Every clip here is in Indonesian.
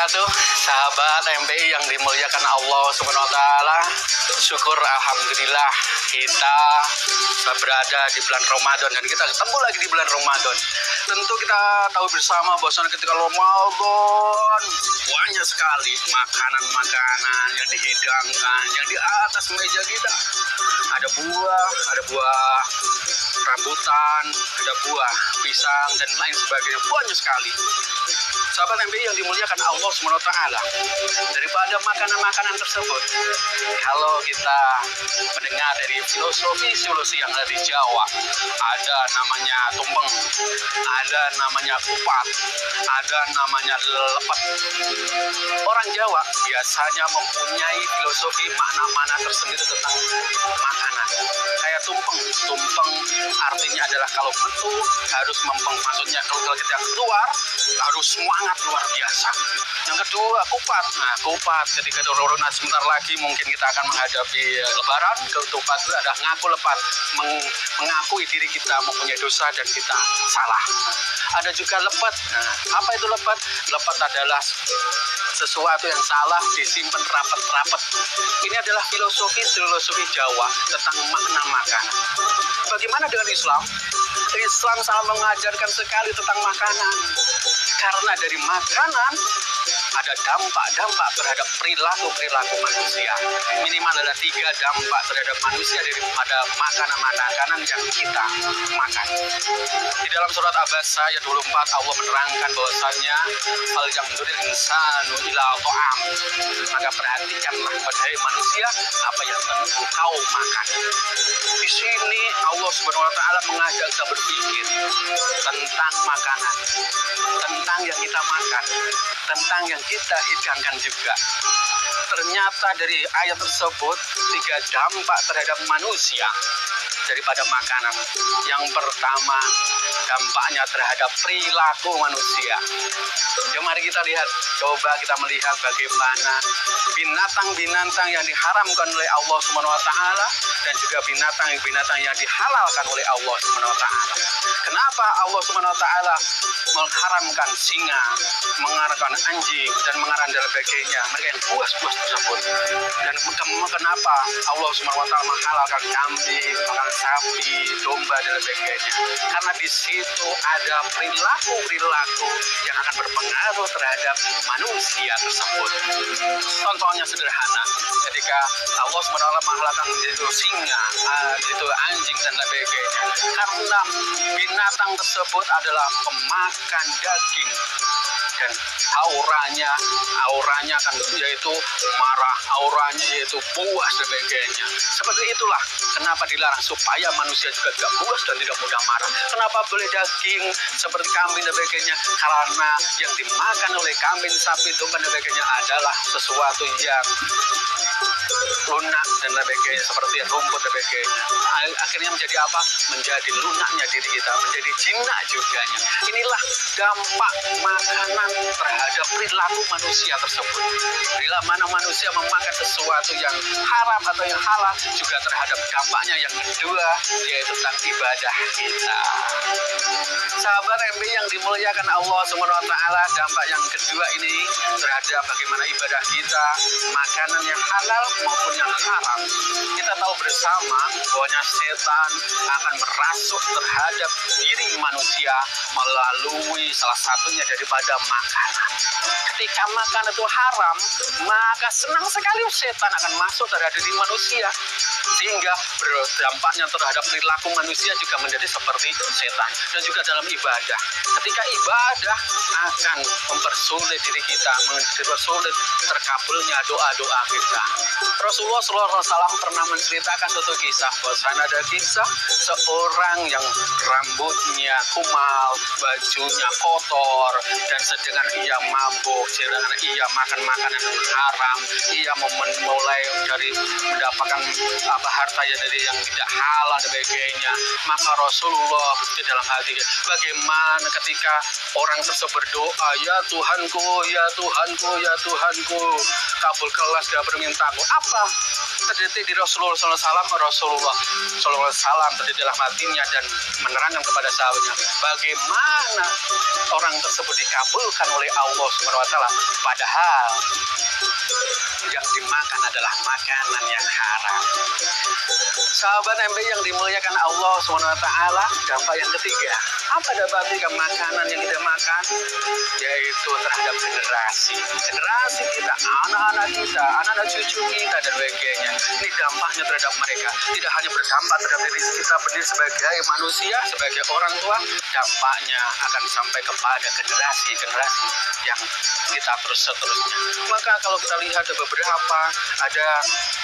wabarakatuh. Sahabat MPI yang dimuliakan Allah Subhanahu wa taala. Syukur alhamdulillah kita berada di bulan Ramadan dan kita ketemu lagi di bulan Ramadan. Tentu kita tahu bersama bahwa ketika Ramadan banyak sekali makanan-makanan yang dihidangkan, yang di atas meja kita. Ada buah rambutan, ada buah pisang dan lain sebagainya, banyak sekali. Sahabat MPI yang dimuliakan Allah SWT, daripada makanan-makanan tersebut, kalau kita mendengar dari filosofi yang ada di Jawa, ada namanya tumpeng, ada namanya kupat, ada namanya lepet. Orang Jawa biasanya mempunyai filosofi makna-makna tersendiri tentang makanan. Kayak tumpeng artinya adalah kalau metu harus mempeng, maksudnya kalau kita keluar harus semangat luar biasa. Yang kedua kupat, kupat ketika corona sebentar lagi mungkin kita akan menghadapi lebaran. Kupat itu ada ngaku lepat, mengakui diri kita mempunyai dosa dan kita salah. Ada juga lepet. Apa itu lepet? Lepet adalah sesuatu yang salah disimpan rapet-rapet. Ini adalah filosofi Jawa tentang makna makanan. Bagaimana dengan Islam? Islam sangat mengajarkan sekali tentang makanan. Karena dari makanan ada dampak-dampak terhadap perilaku manusia. Minimal ada 3 dampak terhadap manusia daripada makanan-makanan yang kita makan. Di dalam surat Abasa ayat 24 Allah menerangkan bahwasanya hal yang menurut insanu ila ta'am. Maka perhatikanlah wahai manusia apa yang engkau makan. Di sini Allah Subhanahu wa taala mengajak kita berpikir tentang makanan, tentang yang kita makan, tentang yang kita hidangkan juga. Ternyata dari ayat tersebut 3 dampak terhadap manusia daripada makanan. Yang pertama, dampaknya terhadap perilaku manusia. Ya mari kita lihat, coba kita melihat bagaimana binatang-binatang yang diharamkan oleh Allah Subhanahu wa taala dan juga binatang-binatang yang dihalalkan oleh Allah Subhanahu wa taala. Kenapa Allah Subhanahu wa taala mengharamkan singa, mengharamkan anjing dan mengharamkan dan sebagainya, mereka yang buas-buas tersebut. Dan kenapa Allah Subhanahu wa taala menghalalkan kambing, menghalalkan sapi, domba dan sebagainya? Karena di situ ada perilaku yang akan berpengaruh terhadap manusia tersebut. Contohnya sederhana, ketika Allah Subhanahu wa taala menghalalkan itu singa, itu anjing dan sebagainya, karena binatang tersebut adalah pemakan daging dan auranya akan yaitu marah, auranya yaitu puas dan sebagainya. Seperti itulah kenapa dilarang, supaya manusia juga tidak puas dan tidak mudah marah. Kenapa boleh daging seperti kambing dan sebagainya? Karena yang dimakan oleh kambing, sapi, domba dan sebagainya adalah sesuatu yang lunak dan sebagainya, seperti rumput dan sebagainya. Akhirnya menjadi apa? Menjadi lunaknya diri kita, menjadi jinak juga. Inilah dampak makanan terhadap perilaku manusia tersebut. Bila mana manusia memakan sesuatu yang haram atau yang halal, juga terhadap dampaknya yang kedua, yaitu tentang ibadah kita. Sahabat MPI yang dimuliakan Allah Subhanahu wa taala, dampak yang kedua ini terhadap bagaimana ibadah kita, makanan yang halal maupun yang haram. Kita tahu bersama bahwa setan akan merasuk terhadap diri manusia melalui salah satunya daripada makanan. Ketika makan itu haram, maka senang sekali setan akan masuk terhadap diri manusia, sehingga berdampaknya terhadap perilaku manusia juga menjadi seperti setan. Dan juga dalam ibadah, ketika ibadah akan mempersulit diri kita, mempersulit terkabulnya doa-doa kita. Rasulullah SAW pernah menceritakan suatu kisah, bahwa ada kisah seorang yang rambutnya kumal, bajunya kotor, dan sedangkan ia mabuk, sedangkan ia makan makanan yang haram, ia memulai dari mendapatkan harta yang tidak halal dan sebagainya. Maka Rasulullah di dalam hati, bagaimana ketika orang tersebut berdoa, ya Tuhanku, ya Tuhanku, ya Tuhanku, kabulkanlah segala permintaanku. Apa terdetik di Rasulullah SAW terdetik dalam hatinya dan menerangkan kepada sahabatnya bagaimana orang tersebut dikabulkan oleh Allah SWT, padahal yang dimakan adalah makanan yang haram. Sahabat MBI yang dimuliakan Allah SWT, dampak yang ketiga, apa dampak ketiga makanan yang kita makan? Yaitu terhadap generasi kita, anak-anak kita, anak-anak cucu kita dan sebagainya. Ini dampaknya terhadap mereka, tidak hanya berdampak terhadap diri kita berdiri sebagai manusia, sebagai orang tua, dampaknya akan sampai kepada generasi yang kita terus seterusnya. Maka kalau kita lihat ada beberapa, ada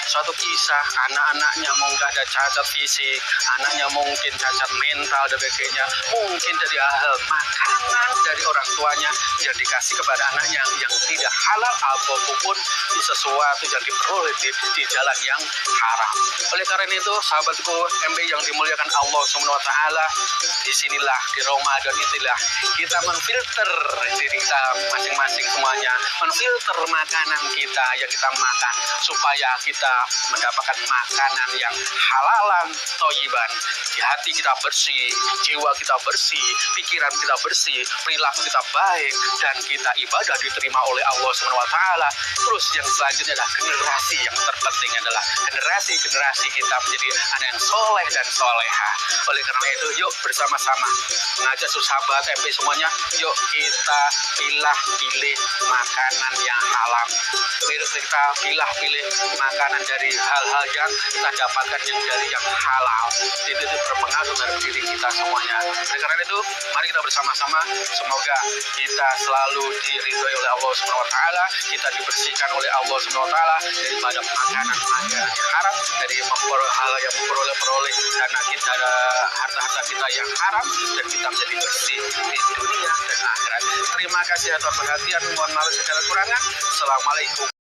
suatu kisah anak-anaknya mungkin ada cacat fisik, anaknya mungkin cacat mental dan sebagainya, mungkin dari hal makanan dari orang tuanya yang dikasih kepada anaknya yang tidak halal apapun sesuatu yang diperoleh di jalan yang haram. Oleh karena itu sahabatku MBI yang dimuliakan Allah SWT, disinilah di Ramadan itulah kita menfilter diri kita masing-masing semuanya, menfilter makanan kita yang kita makan supaya kita mendapatkan makanan yang halalan toyiban. Di hati kita bersih, jiwa kita bersih, pikiran kita bersih, perilaku kita baik, dan kita ibadah diterima oleh Allah SWT. Terus yang selanjutnya adalah generasi yang terpenting adalah generasi kita menjadi anak yang soleh dan soleha. Oleh karena itu yuk bersama-sama mengajak sahabat MP semuanya, yuk kita pilih makanan yang halal. Kita pilih makanan dari hal-hal yang kita dapatkan yang dari yang halal. Itu berpengaruh terhadap diri kita semuanya. Oleh karena itu mari kita bersama-sama, semoga kita selalu diridhoi oleh Allah SWT, kita dibersihkan oleh Allah SWT daripada makanan yang haram, dari hal yang memperoleh karena kita ada harta-harta kita yang haram, dan kita menjadi bersih di dunia dan akhirat. Terima kasih atas perhatian, mohon maaf segala kurangan. Assalamualaikum.